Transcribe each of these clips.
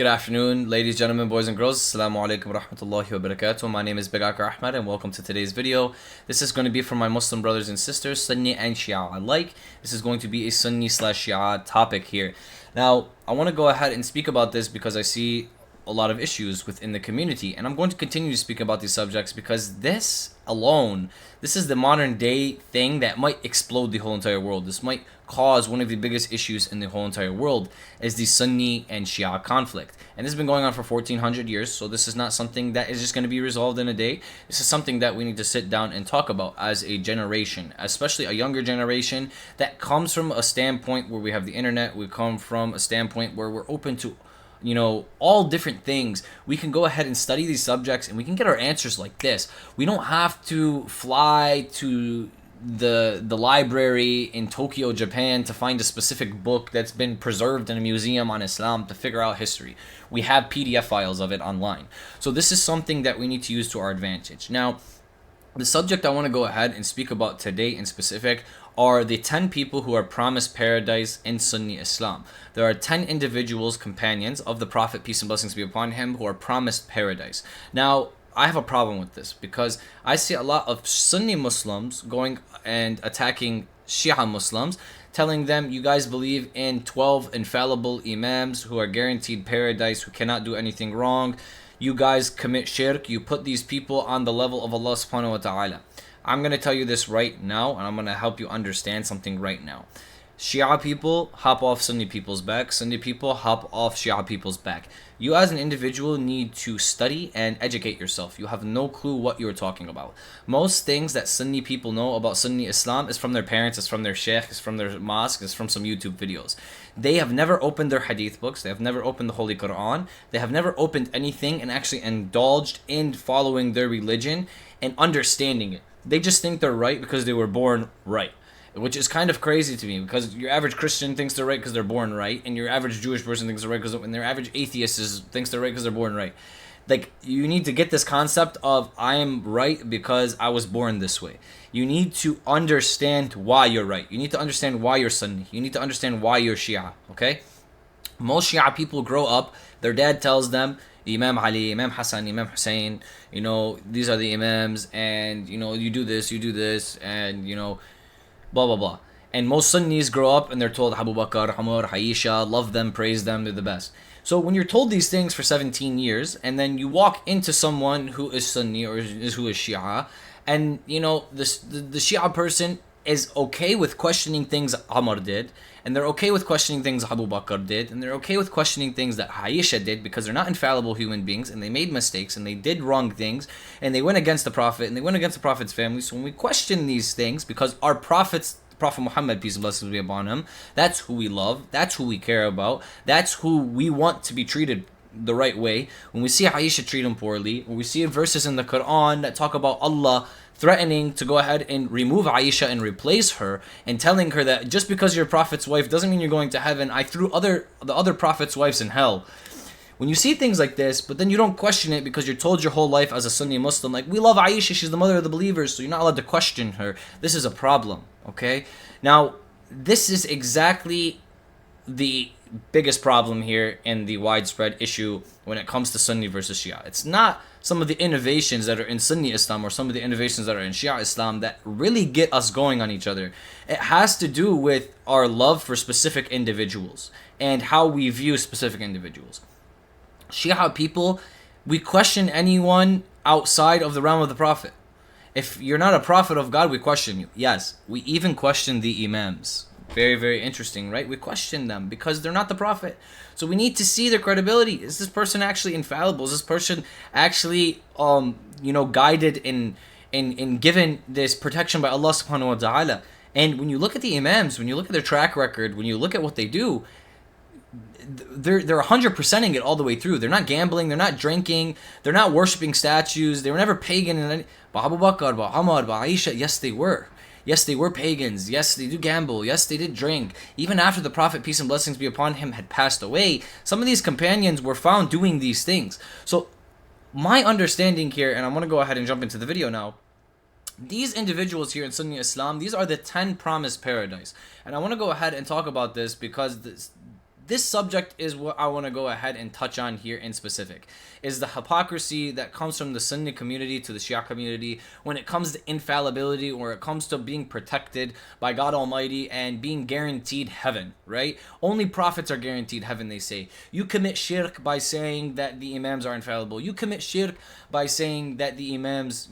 Good afternoon, ladies, gentlemen, boys and girls. Assalamu alaikum wa rahmatullahi wa barakatuh. My name is Begakar Ahmed and welcome to today's video. This is going to be for my Muslim brothers and sisters, Sunni and Shia alike. This is going to be a Sunni slash Shia topic here. Now, I want to go ahead and speak about this because I see a lot of issues within the community, and I'm going to continue to speak about these subjects because this is the modern day thing that might explode the whole entire world. This might cause one of the biggest issues in the whole entire world, is the Sunni and Shia conflict. And this has been going on for 1400 years, so this is not something that is just going to be resolved in a day. This is something that we need to sit down and talk about as a generation, especially a younger generation that comes from a standpoint where we have the internet. We come from a standpoint where we're open to all different things. We can go ahead and study these subjects and we can get our answers like this. We don't have to fly to the library in Tokyo, Japan to find a specific book that's been preserved in a museum on Islam to figure out history. We have PDF files of it online. So this is something that we need to use to our advantage. Now, the subject I want to go ahead and speak about today in specific are the 10 people who are promised paradise in Sunni Islam. There are 10 individuals, companions of the Prophet, peace and blessings be upon him, who are promised paradise. Now, I have a problem with this because I see a lot of Sunni Muslims going and attacking Shia Muslims, telling them, you guys believe in 12 infallible imams who are guaranteed paradise, who cannot do anything wrong. You guys commit shirk. You put these people on the level of Allah subhanahu wa ta'ala. I'm going to tell you this right now, and I'm going to help you understand something right now. Shia people hop off Sunni people's back. Sunni people hop off Shia people's back. You as an individual need to study and educate yourself. You have no clue what you're talking about. Most things that Sunni people know about Sunni Islam is from their parents, is from their sheikh, is from their mosque, is from some YouTube videos. They have never opened their hadith books. They have never opened the Holy Quran. They have never opened anything and actually indulged in following their religion and understanding it. They just think they're right because they were born right, which is kind of crazy to me, because your average Christian thinks they're right because they're born right, and your average Jewish person thinks they're right because when their average atheist thinks they're right because they're born right. Like, you need to get this concept of I am right because I was born this way. You need to understand why you're right. You need to understand why you're Sunni. You need to understand why you're Shia, okay? Most Shia people grow up, their dad tells them, Imam Ali, Imam Hassan, Imam Hussein, these are the imams, and, you do this, and, blah, blah, blah. And most Sunnis grow up and they're told Abu Bakr, Umar, Aisha, love them, praise them, they're the best. So when you're told these things for 17 years, and then you walk into someone who is Sunni or who is Shia, and, the Shia person is okay with questioning things Umar did, and they're okay with questioning things Abu Bakr did, and they're okay with questioning things that Aisha did, because they're not infallible human beings, and they made mistakes, and they did wrong things, and they went against the Prophet, and they went against the Prophet's family. So when we question these things, because our Prophet Muhammad, peace and blessings be upon him, that's who we love, that's who we care about, that's who we want to be treated the right way. When we see Aisha treat him poorly, when we see verses in the Quran that talk about Allah threatening to go ahead and remove Aisha and replace her, and telling her that just because you're Prophet's wife doesn't mean you're going to heaven. I threw the other Prophet's wives in hell. When you see things like this, but then you don't question it because you're told your whole life as a Sunni Muslim, like, we love Aisha, she's the mother of the believers, so you're not allowed to question her. This is a problem, okay? Now, this is exactly the biggest problem here in the widespread issue when it comes to Sunni versus Shia. It's not some of the innovations that are in Sunni Islam or some of the innovations that are in Shia Islam that really get us going on each other. It has to do with our love for specific individuals and how we view specific individuals. Shia people, we question anyone outside of the realm of the Prophet. If you're not a prophet of God, we question you. Yes, we even question the imams. Very, very interesting, right? We question them because they're not the Prophet. So we need to see their credibility. Is this person actually infallible? Is this person actually, guided in given this protection by Allah subhanahu wa ta'ala? And when you look at the imams, when you look at their track record, when you look at what they do, they're 100%ing it all the way through. They're not gambling, they're not drinking, they're not worshiping statues, they were never pagan. But Abu Bakr, but Umar, but Aisha, yes they were. Yes, they were pagans. Yes, they do gamble. Yes, they did drink. Even after the Prophet, peace and blessings be upon him, had passed away, some of these companions were found doing these things. So my understanding here, and I want to go ahead and jump into the video now, these individuals here in Sunni Islam, these are the 10 promised paradise. And I want to go ahead and talk about this because this subject is what I want to go ahead and touch on here in specific, is the hypocrisy that comes from the Sunni community to the Shia community when it comes to infallibility, or it comes to being protected by God Almighty and being guaranteed heaven, right? Only prophets are guaranteed heaven, they say. You commit shirk by saying that the imams are infallible. You commit shirk by saying that the imams,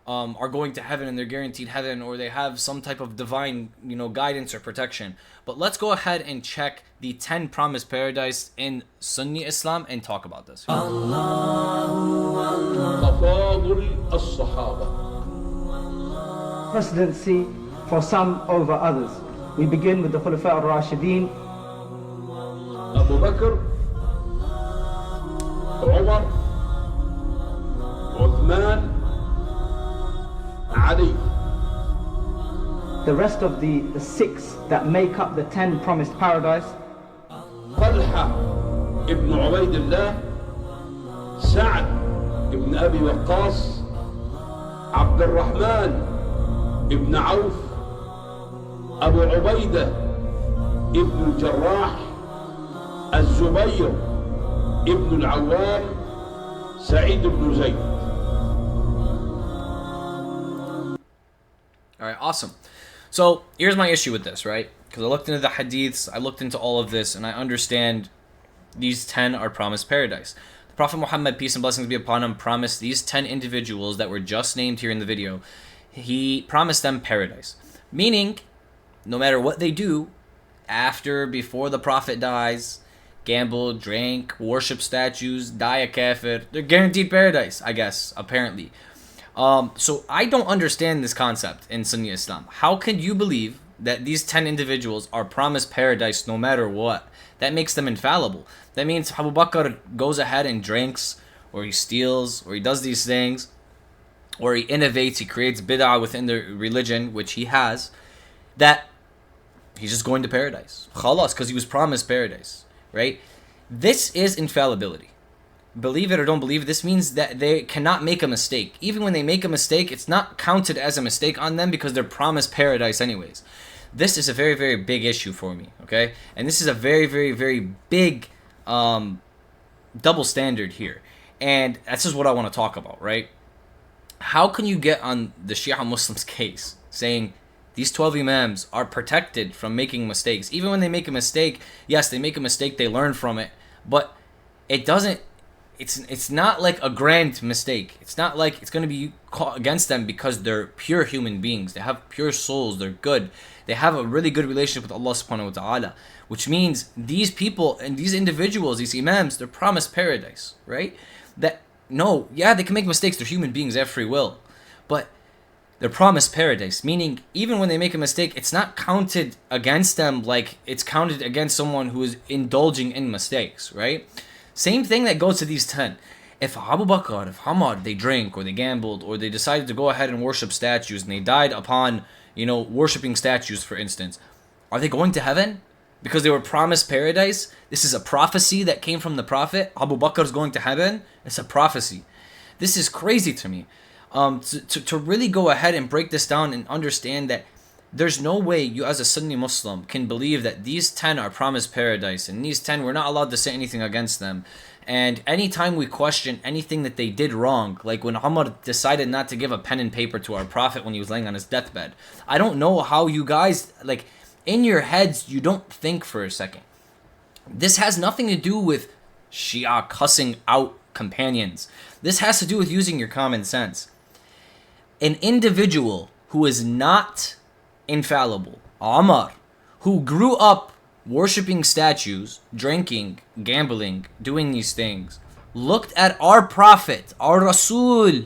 are going to heaven and they're guaranteed heaven, or they have some type of divine, guidance or protection. But let's go ahead and check the 10 promised paradise in Sunni Islam and talk about this. Presidency for some over others. We begin with the Khulafa al-Rashideen. Abu Bakr, Umar, Uthman, Ali. The rest of the 6 that make up the 10 promised paradise. طلحة ابن عبيد الله، سعد ابن أبي وقاص، عبد الرحمن ابن عوف، أبو عبيدة ابن الجراح، الزبير ابن العوام، سعيد بن زيد. All right, awesome. So here's my issue with this, right? Because I looked into the hadiths, I looked into all of this, and I understand these 10 are promised paradise. The Prophet Muhammad, peace and blessings be upon him, promised these 10 individuals that were just named here in the video, he promised them paradise. Meaning, no matter what they do, before the Prophet dies, gamble, drink, worship statues, die a kafir, they're guaranteed paradise, I guess, apparently. So I don't understand this concept in Sunni Islam. How can you believe that these 10 individuals are promised paradise no matter what? That makes them infallible. That means Abu Bakr goes ahead and drinks, or he steals, or he does these things, or he innovates, he creates bid'ah within the religion, which he has, that he's just going to paradise. Khalas, because he was promised paradise, right? This is infallibility. Believe it or don't believe it, this means that they cannot make a mistake. Even when they make a mistake, it's not counted as a mistake on them because they're promised paradise anyways. This is a very, very big issue for me, okay? And this is a very, very, very big double standard here. And that's just what I want to talk about, right? How can you get on the Shia Muslims case saying these 12 imams are protected from making mistakes? Even when they make a mistake, yes, they make a mistake, they learn from it, but it doesn't, it's not like a grand mistake. It's not like it's going to be caught against them because they're pure human beings. They have pure souls. They're good. They have a really good relationship with Allah subhanahu wa ta'ala, which means these people and these individuals, these imams, they're promised paradise, right? That, no, yeah, they can make mistakes. They're human beings. They have free will. But they're promised paradise, meaning even when they make a mistake, it's not counted against them like it's counted against someone who is indulging in mistakes, right? Same thing that goes to these 10. If Abu Bakr, if Umar, they drank or they gambled or they decided to go ahead and worship statues and they died upon, worshipping statues, for instance, are they going to heaven? Because they were promised paradise? This is a prophecy that came from the Prophet. Abu Bakr is going to heaven? It's a prophecy. This is crazy to me. To really go ahead and break this down and understand that there's no way you as a Sunni Muslim can believe that these 10 are promised paradise, and these 10, we're not allowed to say anything against them. And anytime we question anything that they did wrong, like when Umar decided not to give a pen and paper to our Prophet when he was laying on his deathbed, I don't know how you guys, in your heads, you don't think for a second. This has nothing to do with Shia cussing out companions. This has to do with using your common sense. An individual who is not infallible, Umar, who grew up worshipping statues, drinking, gambling, doing these things, looked at our Prophet, our Rasul,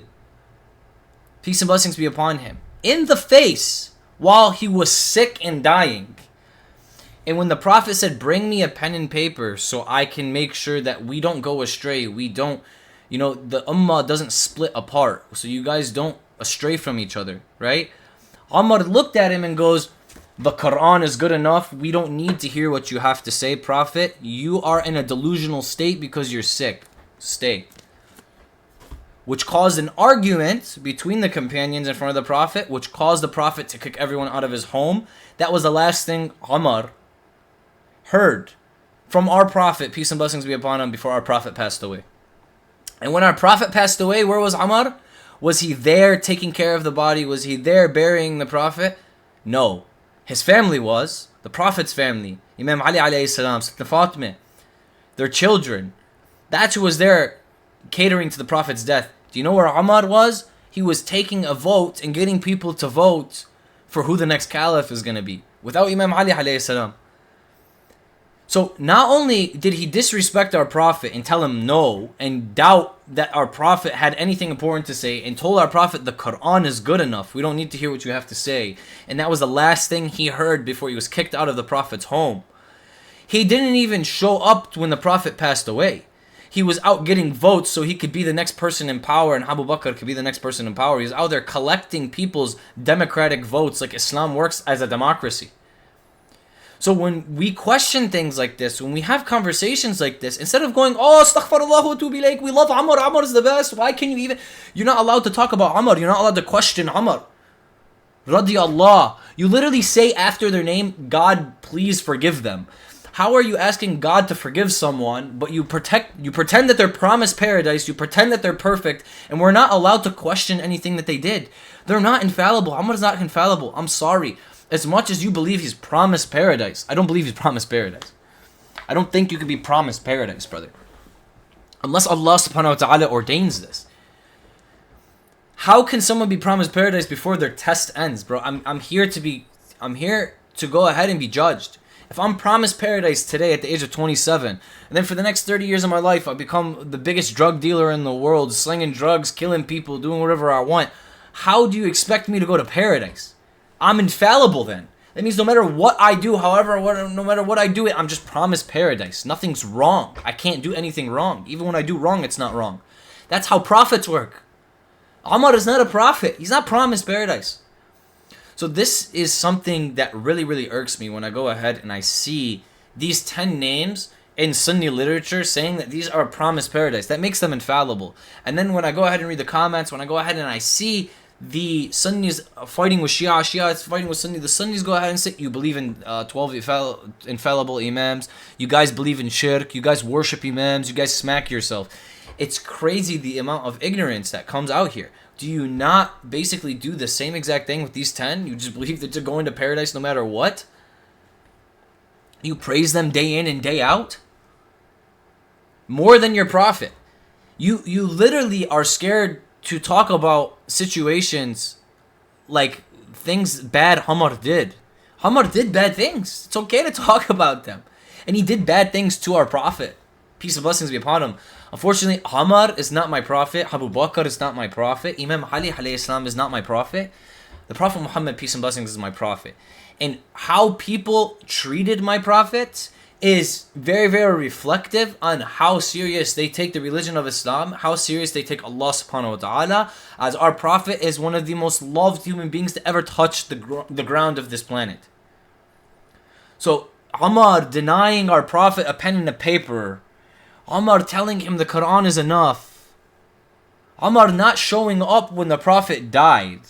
peace and blessings be upon him, in the face while he was sick and dying. And when the Prophet said, bring me a pen and paper so I can make sure that we don't go astray, we don't, the ummah doesn't split apart, so you guys don't astray from each other, right? Umar looked at him and goes, the Quran is good enough. We don't need to hear what you have to say, Prophet. You are in a delusional state because you're sick. Stay. Which caused an argument between the companions in front of the Prophet, which caused the Prophet to kick everyone out of his home. That was the last thing Umar heard from our Prophet, peace and blessings be upon him, before our Prophet passed away. And when our Prophet passed away, where was Ammar? Was he there taking care of the body? Was he there burying the Prophet? No. His family was. The Prophet's family. Imam Ali alayhi salam, Sayyidina Fatima, their children. That's who was there catering to the Prophet's death. Do you know where Ammar was? He was taking a vote and getting people to vote for who the next caliph is going to be. Without Imam Ali alayhi salam. So not only did he disrespect our Prophet and tell him no and doubt that our Prophet had anything important to say, and told our Prophet the Quran is good enough, we don't need to hear what you have to say, and that was the last thing he heard before he was kicked out of the Prophet's home. He didn't even show up when the Prophet passed away. He was out getting votes so he could be the next person in power, and Abu Bakr could be the next person in power. He was out there collecting people's democratic votes like Islam works as a democracy. So when we question things like this, when we have conversations like this, instead of going, oh, astaghfirullah wa atubu ilayk, we love Ammar, Ammar is the best, why can you even... You're not allowed to talk about Ammar, you're not allowed to question Ammar. Radiyallah. You literally say after their name, God, please forgive them. How are you asking God to forgive someone, but you pretend that they're promised paradise, you pretend that they're perfect, and we're not allowed to question anything that they did? They're not infallible. Ammar is not infallible. I'm sorry. As much as you believe he's promised paradise, I don't believe he's promised paradise. I don't think you can be promised paradise, brother. Unless Allah subhanahu wa ta'ala ordains this. How can someone be promised paradise before their test ends, bro? I'm here to go ahead and be judged. If I'm promised paradise today at the age of 27, and then for the next 30 years of my life I become the biggest drug dealer in the world, slinging drugs, killing people, doing whatever I want, how do you expect me to go to paradise? I'm infallible then. That means no matter what I do, no matter what I do, I'm just promised paradise. Nothing's wrong. I can't do anything wrong. Even when I do wrong, it's not wrong. That's how prophets work. Ammar is not a prophet. He's not promised paradise. So this is something that really, really irks me when I go ahead and I see these 10 names in Sunni literature saying that these are promised paradise. That makes them infallible. And then when I go ahead and read the comments, when I go ahead and I see the Sunnis fighting with Shia, Shia is fighting with Sunni, the Sunnis go ahead and say, you believe in 12 infallible imams, you guys believe in shirk, you guys worship imams, you guys smack yourself. It's crazy the amount of ignorance that comes out here. Do you not basically do the same exact thing with these 10? You just believe that they're going to paradise no matter what? You praise them day in and day out? More than your prophet. You literally are scared to talk about situations like things bad Ammar did. Ammar did bad things. It's okay to talk about them. And he did bad things to our prophet. Peace and blessings be upon him. Unfortunately, Ammar is not my prophet. Abu Bakr is not my prophet. Imam Ali alayhi salam is not my prophet. The Prophet Muhammad, peace and blessings, is my prophet. And how people treated my prophet is very, very reflective on how serious they take the religion of Islam, how serious they take Allah subhanahu wa ta'ala, as our prophet is one of the most loved human beings to ever touch the ground of this planet. So Ammar denying our prophet a pen and a paper, Ammar telling him the Quran is enough, Ammar not showing up when the prophet died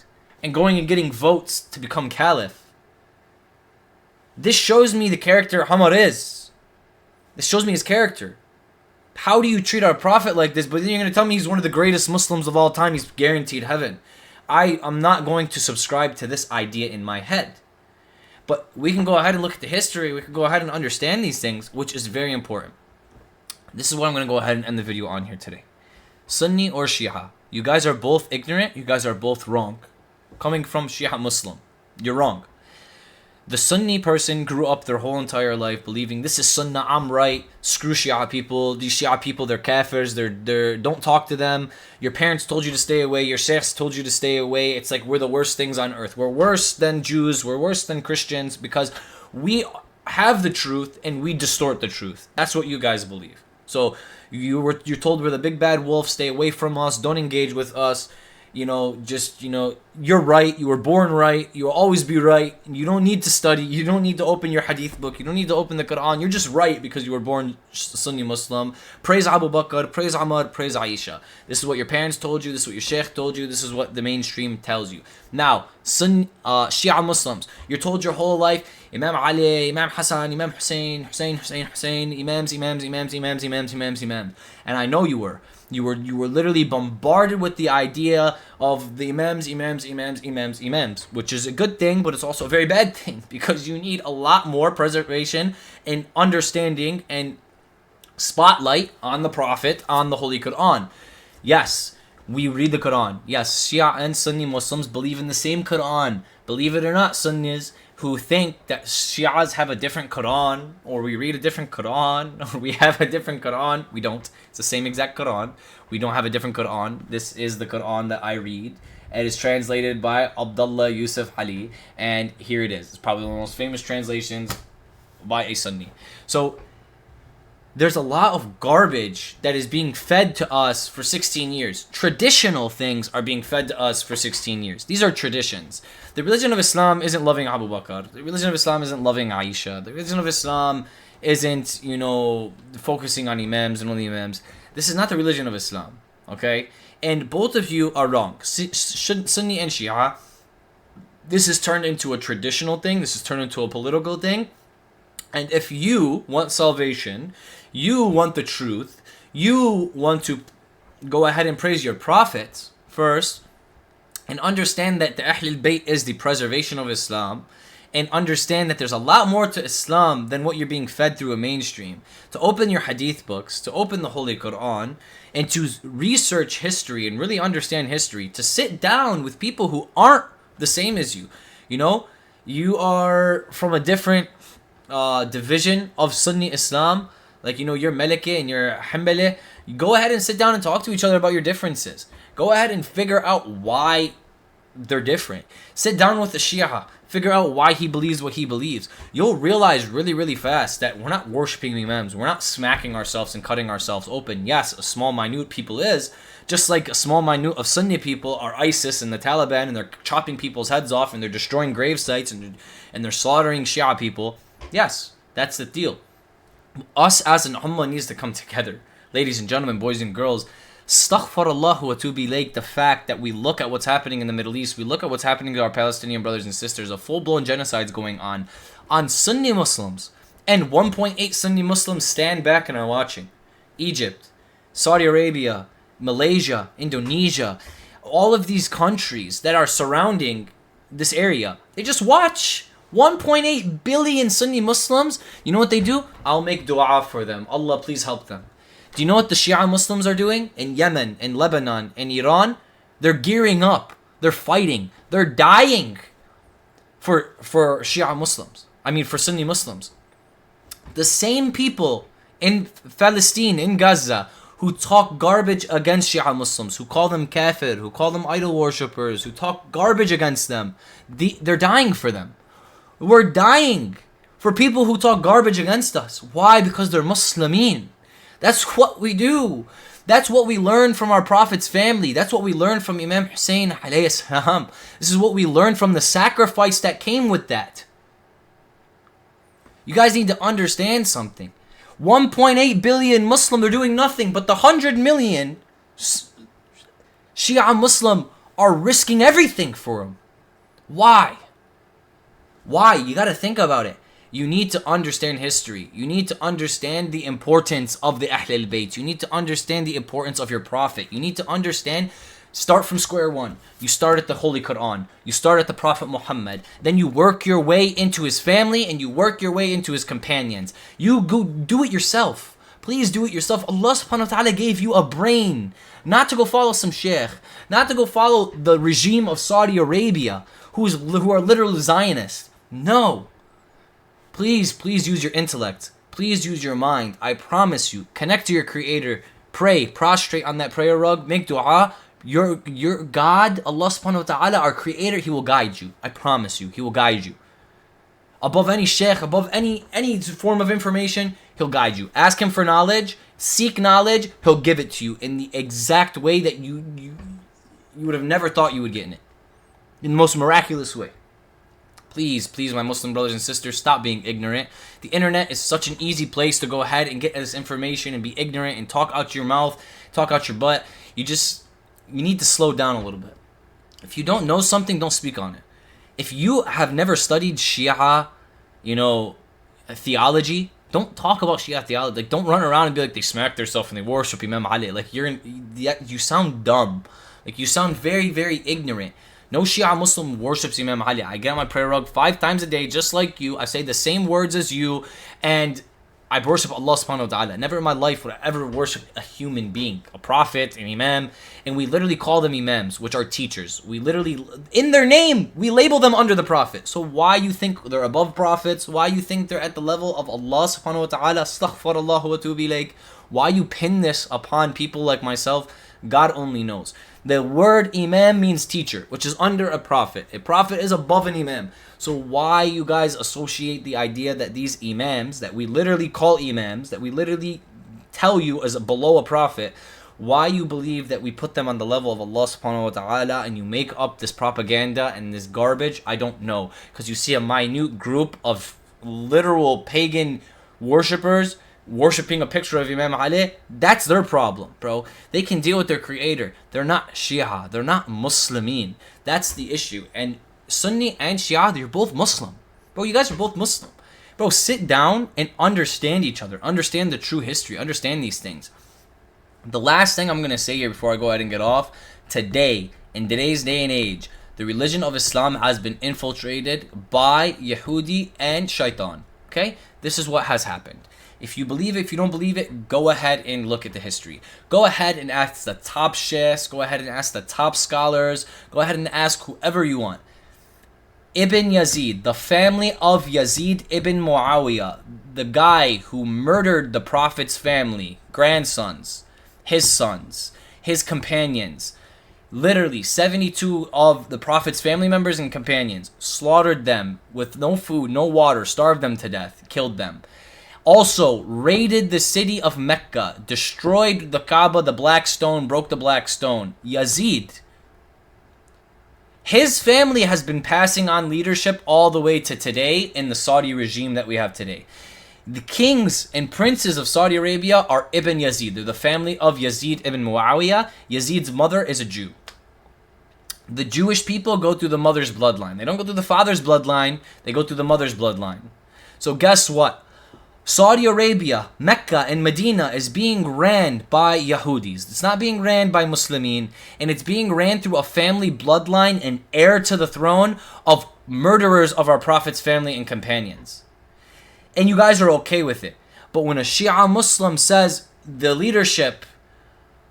and going and getting votes to become caliph. This shows me the character Ammar is. This shows me his character. How do you treat our prophet like this, but then you're going to tell me he's one of the greatest Muslims of all time, he's guaranteed heaven? I am not going to subscribe to this idea in my head. But we can go ahead and look at the history, we can go ahead and understand these things, which is very important. This is what I'm going to go ahead and end the video on here today. Sunni or Shia, you guys are both ignorant, you guys are both wrong. Coming from Shia Muslim, you're wrong. The Sunni person grew up their whole entire life believing this is Sunnah, I'm right, screw Shia people, these Shia people, they're kafirs, they're don't talk to them, your parents told you to stay away, your sheikhs told you to stay away, it's like we're the worst things on earth, we're worse than Jews, we're worse than Christians because we have the truth and we distort the truth. That's what you guys believe. So you're told we're the big bad wolf, stay away from us, don't engage with us. You're right, you were born right, you'll always be right, you don't need to study, you don't need to open your hadith book, you don't need to open the Quran, you're just right because you were born Sunni Muslim. Praise Abu Bakr, praise Ammar, praise Aisha. This is what your parents told you, this is what your sheikh told you, this is what the mainstream tells you. Now, Shia Muslims, you're told your whole life, Imam Ali, Imam Hassan, Imam Hussein, Hussein, imams. And I know you were. You were literally bombarded with the idea of the imams, which is a good thing, but it's also a very bad thing, because you need a lot more preservation and understanding and spotlight on the Prophet, on the Holy Quran. Yes, we read the Quran. Yes, Shia and Sunni Muslims believe in the same Quran. Believe it or not, Sunnis who think that Shias have a different Quran, or we read a different Quran, or we have a different Quran. We don't. It's the same exact Quran. We don't have a different Quran. This is the Quran that I read. It is translated by Abdullah Yusuf Ali, and here it is. It's probably one of the most famous translations by a Sunni. So there's a lot of garbage that is being fed to us for 16 years. Traditional things are being fed to us for 16 years. These are traditions. The religion of Islam isn't loving Abu Bakr. The religion of Islam isn't loving Aisha. The religion of Islam isn't, focusing on imams and only imams. This is not the religion of Islam, okay? And both of you are wrong. Sunni and Shia, this is turned into a traditional thing. This is turned into a political thing. And if you want salvation, you want the truth, you want to go ahead and praise your prophets first, and understand that the Ahlul Bayt is the preservation of Islam, and understand that there's a lot more to Islam than what you're being fed through a mainstream. To open your hadith books, to open the Holy Quran, and to research history and really understand history, to sit down with people who aren't the same as you. You are from a different division of Sunni Islam, like you're Maliki and you're Hanbali. You go ahead and sit down and talk to each other about your differences. Go ahead and figure out why they're different. Sit down with the Shia, figure out why he believes what he believes. You'll realize really, really fast that we're not worshiping the imams. We're not smacking ourselves and cutting ourselves open. Yes, a small minute people is, just like a small minute of Sunni people are ISIS and the Taliban, and they're chopping people's heads off and they're destroying grave sites and they're slaughtering Shia people. Yes, that's the deal. Us as an ummah needs to come together. Ladies and gentlemen, boys and girls, astaghfirullah wa atubu ilayk, the fact that we look at what's happening in the Middle East, we look at what's happening to our Palestinian brothers and sisters, a full-blown genocide going on Sunni Muslims, and 1.8 Sunni Muslims stand back and are watching. Egypt, Saudi Arabia, Malaysia, Indonesia, all of these countries that are surrounding this area, they just watch. 1.8 billion Sunni Muslims, you know what they do? I'll make dua for them. Allah, please help them. Do you know what the Shia Muslims are doing? In Yemen, in Lebanon, in Iran? They're gearing up. They're fighting. They're dying for Shia Muslims. For Sunni Muslims. The same people in Palestine, in Gaza, who talk garbage against Shia Muslims, who call them kafir, who call them idol worshippers, who talk garbage against them, they're dying for them. We're dying for people who talk garbage against us. Why? Because they're Muslimin. That's what we do. That's what we learn from our Prophet's family. That's what we learn from Imam Hussein alayhi salam. This is what we learn from the sacrifice that came with that. You guys need to understand something. 1.8 billion Muslim, they're doing nothing, but the 100 million Shia Muslim are risking everything for them. Why? Why? You got to think about it. You need to understand history. You need to understand the importance of the Ahlul Bayt. You need to understand the importance of your Prophet. You need to understand, start from square one. You start at the Holy Quran. You start at the Prophet Muhammad. Then you work your way into his family and you work your way into his companions. You go do it yourself. Please do it yourself. Allah subhanahu wa ta'ala gave you a brain. Not to go follow some sheikh. Not to go follow the regime of Saudi Arabia who are literal Zionists. No. Please use your intellect. Please use your mind. I promise you. Connect to your Creator. Pray. Prostrate on that prayer rug. Make dua. Your God, Allah subhanahu wa ta'ala, our Creator, He will guide you. I promise you. He will guide you. Above any sheikh, above any form of information, He'll guide you. Ask Him for knowledge. Seek knowledge. He'll give it to you in the exact way that you would have never thought you would get in it. In the most miraculous way. Please, my Muslim brothers and sisters, stop being ignorant. The internet is such an easy place to go ahead and get this information and be ignorant and talk out your mouth, talk out your butt. You need to slow down a little bit. If you don't know something, don't speak on it. If you have never studied Shia theology. Don't talk about Shia theology. Like, don't run around and be like they smack themselves and they worship Imam Ali. Like, you sound dumb. Like, you sound very, very ignorant. No Shia Muslim worships Imam Ali. I get on my prayer rug 5 times a day, just like you. I say the same words as you, and I worship Allah subhanahu wa ta'ala. Never in my life would I ever worship a human being, a prophet, an imam, and we literally call them imams, which are teachers. We literally, in their name, we label them under the prophet. So why you think they're above prophets? Why you think they're at the level of Allah subhanahu wa ta'ala? Astaghfirullah wa atubu ilayk. Why you pin this upon people like myself? God only knows. The word imam means teacher, which is under a prophet. A prophet is above an imam. So why you guys associate the idea that these imams, that we literally call imams, that we literally tell you as below a prophet, why you believe that we put them on the level of Allah subhanahu wa ta'ala and you make up this propaganda and this garbage? I don't know. Because you see a minute group of literal pagan worshippers worshipping a picture of Imam Ali. That's their problem, bro. They can deal with their creator. They're not Shia. They're not Muslimin. That's the issue. And Sunni and Shia, they're both Muslim. Bro, you guys are both Muslim. Bro, sit down and understand each other. Understand the true history. Understand these things. The last thing I'm going to say here before I go ahead and get off. Today, in today's day and age, the religion of Islam has been infiltrated by Yahudi and Shaitan. Okay? This is what has happened. If you believe it, if you don't believe it, go ahead and look at the history. Go ahead and ask the top sheikhs. Go ahead and ask the top scholars. Go ahead and ask whoever you want. Ibn Yazid, the family of Yazid ibn Muawiyah, the guy who murdered the Prophet's family, grandsons, his companions, literally 72 of the Prophet's family members and companions, slaughtered them with no food, no water, starved them to death, killed them. Also raided the city of Mecca, destroyed the Kaaba, the black stone, broke the black stone. Yazid, his family has been passing on leadership all the way to today in the Saudi regime that we have today. The kings and princes of Saudi Arabia are Ibn Yazid. They're the family of Yazid ibn Muawiyah. Yazid's mother is a Jew. The Jewish people go through the mother's bloodline. They don't go through the father's bloodline. They go through the mother's bloodline. So guess what? Saudi Arabia, Mecca, and Medina is being ran by Yahudis. It's not being ran by Muslimin, and it's being ran through a family bloodline and heir to the throne of murderers of our Prophet's family and companions. And you guys are okay with it. But when a Shia Muslim says the leadership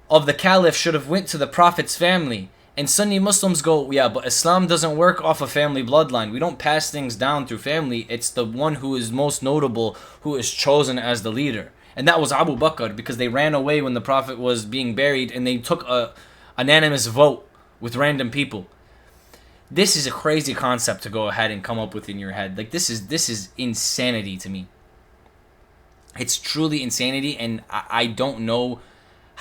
of the Caliph should have went to the Prophet's family, and Sunni Muslims go, yeah, but Islam doesn't work off a family bloodline. We don't pass things down through family. It's the one who is most notable who is chosen as the leader. And that was Abu Bakr, because they ran away when the Prophet was being buried and they took a unanimous vote with random people. This is a crazy concept to go ahead and come up with in your head. Like, this is insanity to me. It's truly insanity, and I don't know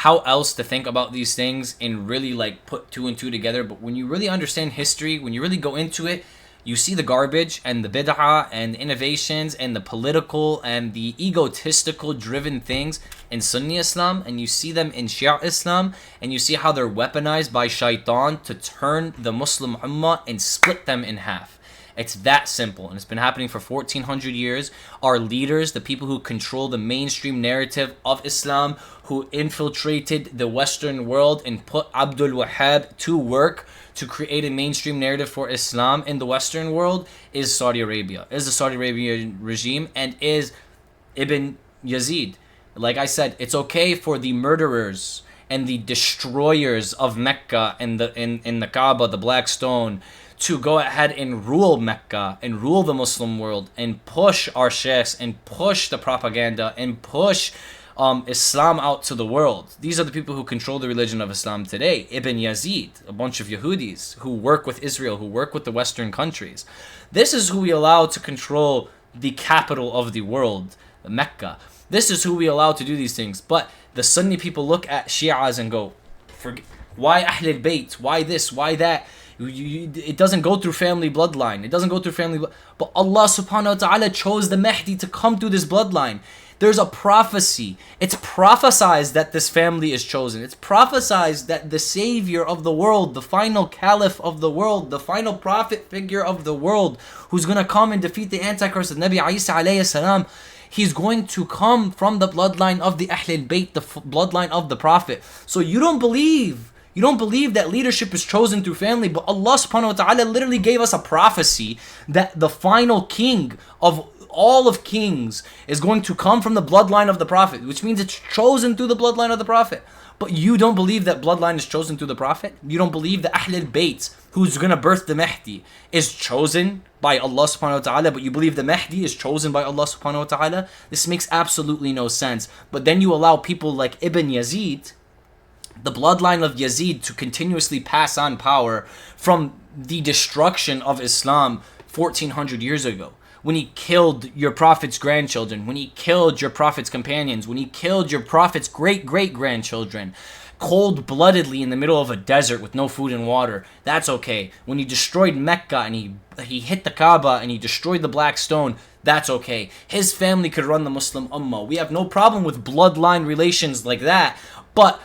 how else to think about these things and really like put 2 and 2 together. But when you really understand history, when you really go into it, you see the garbage and the bid'ah and the innovations and the political and the egotistical driven things in Sunni Islam, and you see them in Shia Islam, and you see how they're weaponized by Shaitan to turn the Muslim Ummah and split them in half. It's that simple, and it's been happening for 1400 years. Our leaders, the people who control the mainstream narrative of Islam, who infiltrated the Western world and put Abdul Wahhab to work to create a mainstream narrative for Islam in the Western world, is Saudi Arabia, is the Saudi Arabian regime, and is Ibn Yazid. Like I said, it's okay for the murderers and the destroyers of Mecca and in the Kaaba, the Black Stone, to go ahead and rule Mecca and rule the Muslim world and push our sheikhs and push the propaganda and push Islam out to the world. These are the people who control the religion of Islam today. Ibn Yazid, a bunch of Yahudis who work with Israel, who work with the Western countries. This is who we allow to control the capital of the world, Mecca. This is who we allow to do these things. But the Sunni people look at Shi'as and go, why Ahl al-Bayt? Why this? Why that? It doesn't go through family bloodline. It doesn't go through family. But Allah subhanahu wa ta'ala chose the Mahdi to come through this bloodline. There's a prophecy. It's prophesized that this family is chosen. It's prophesized that the savior of the world, the final caliph of the world, the final prophet figure of the world, who's going to come and defeat the Antichrist, the Nabi Isa alayhi salam, he's going to come from the bloodline of the Ahlul Bayt, the bloodline of the Prophet. So you don't believe that leadership is chosen through family, but Allah subhanahu wa ta'ala literally gave us a prophecy that the final king of all of kings is going to come from the bloodline of the Prophet, which means it's chosen through the bloodline of the Prophet. But you don't believe that bloodline is chosen through the Prophet? You don't believe that Ahlul Bayt, who's going to birth the Mahdi, is chosen by Allah subhanahu wa ta'ala, but you believe the Mahdi is chosen by Allah subhanahu wa ta'ala? This makes absolutely no sense. But then you allow people like Ibn Yazid, the bloodline of Yazid, to continuously pass on power from the destruction of Islam 1400 years ago. When he killed your prophet's grandchildren, when he killed your prophet's companions, when he killed your prophet's great-great-grandchildren, cold-bloodedly in the middle of a desert with no food and water, that's okay. When he destroyed Mecca and he hit the Kaaba and he destroyed the Black Stone, that's okay. His family could run the Muslim Ummah. We have no problem with bloodline relations like that, but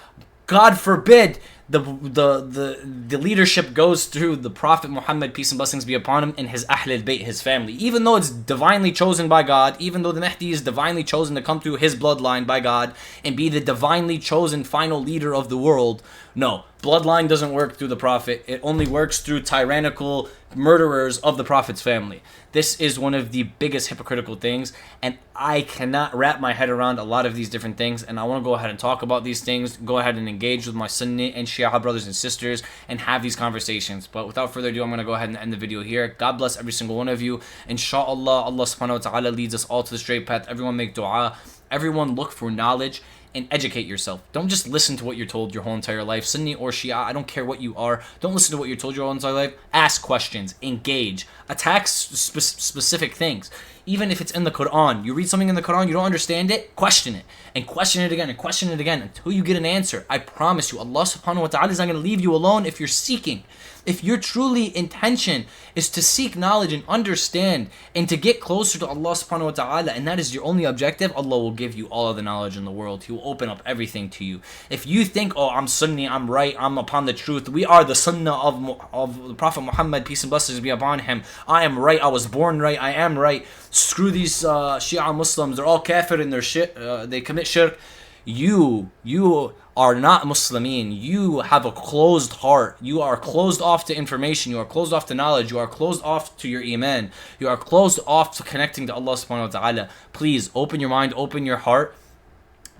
God forbid the leadership goes through the Prophet Muhammad, peace and blessings be upon him, and his Ahlul Bayt, his family. Even though it's divinely chosen by God, even though the Mahdi is divinely chosen to come through his bloodline by God and be the divinely chosen final leader of the world, no, bloodline doesn't work through the Prophet. It only works through tyrannical murderers of the Prophet's family. This is one of the biggest hypocritical things, and I cannot wrap my head around a lot of these different things, and I want to go ahead and talk about these things, go ahead and engage with my Sunni and Shia brothers and sisters, and have these conversations. But without further ado, I'm going to go ahead and end the video here. God bless every single one of you. Inshallah, Allah subhanahu wa ta'ala leads us all to the straight path. Everyone make dua. Everyone look for knowledge and educate yourself. Don't just listen to what you're told your whole entire life. Sunni or Shia, I don't care what you are. Don't listen to what you're told your whole entire life. Ask questions. Engage. Attack specific things. Even if it's in the Quran. You read something in the Quran, you don't understand it, question it. And question it again and question it again until you get an answer. I promise you, Allah subhanahu wa ta'ala is not going to leave you alone if you're seeking. If your truly intention is to seek knowledge and understand and to get closer to Allah subhanahu wa ta'ala, and that is your only objective, Allah will give you all of the knowledge in the world. He will open up everything to you. If you think, oh, I'm Sunni, I'm right, I'm upon the truth, we are the Sunnah of the Prophet Muhammad, peace and blessings be upon him, I am right, I was born right, I am right, screw these Shia Muslims, they're all kafir in their shit, they commit shirk. You are not Muslimin. You have a closed heart. You are closed off to information. You are closed off to knowledge. You are closed off to your iman. You are closed off to connecting to Allah subhanahu wa ta'ala. Please open your mind, open your heart,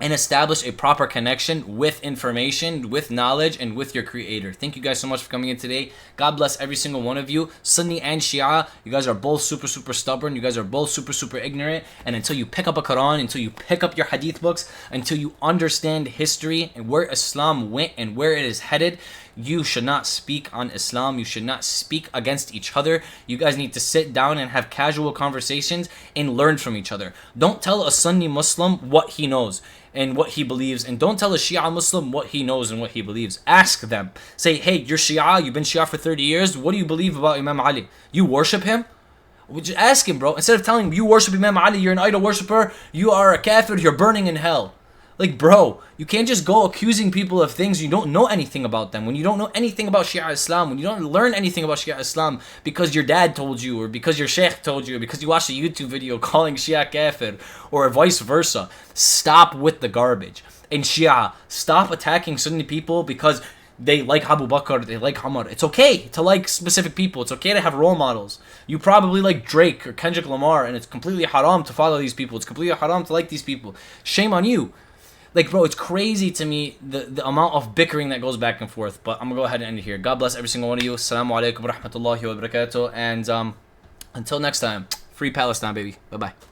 and establish a proper connection with information, with knowledge, and with your creator. Thank you guys so much for coming in today. God bless every single one of you. Sunni and Shia, you guys are both super stubborn. You guys are both super ignorant. And until you pick up a Quran, until you pick up your hadith books, until you understand history and where Islam went and where it is headed, you should not speak on Islam. You should not speak against each other. You guys need to sit down and have casual conversations and learn from each other. Don't tell a Sunni Muslim what he knows and what he believes, and don't tell a Shia Muslim what he knows and what he believes. Ask them. Say, hey, you're Shia, you've been Shia for 30 years, what do you believe about Imam Ali? You worship him? Just ask him, bro. Instead of telling him you worship Imam Ali, you're an idol worshiper, you are a kafir, you're burning in hell. Like, bro, you can't just go accusing people of things you don't know anything about them. When you don't know anything about Shia Islam, when you don't learn anything about Shia Islam because your dad told you, or because your sheikh told you, or because you watched a YouTube video calling Shia kafir, or vice versa. Stop with the garbage. And Shia, stop attacking Sunni people because they like Abu Bakr, they like Umar. It's okay to like specific people. It's okay to have role models. You probably like Drake or Kendrick Lamar, and it's completely haram to follow these people. It's completely haram to like these people. Shame on you. Like, bro, it's crazy to me the amount of bickering that goes back and forth. But I'm going to go ahead and end it here. God bless every single one of you. Assalamu alaikum wa rahmatullahi wa barakatuh. And until next time, free Palestine, baby. Bye-bye.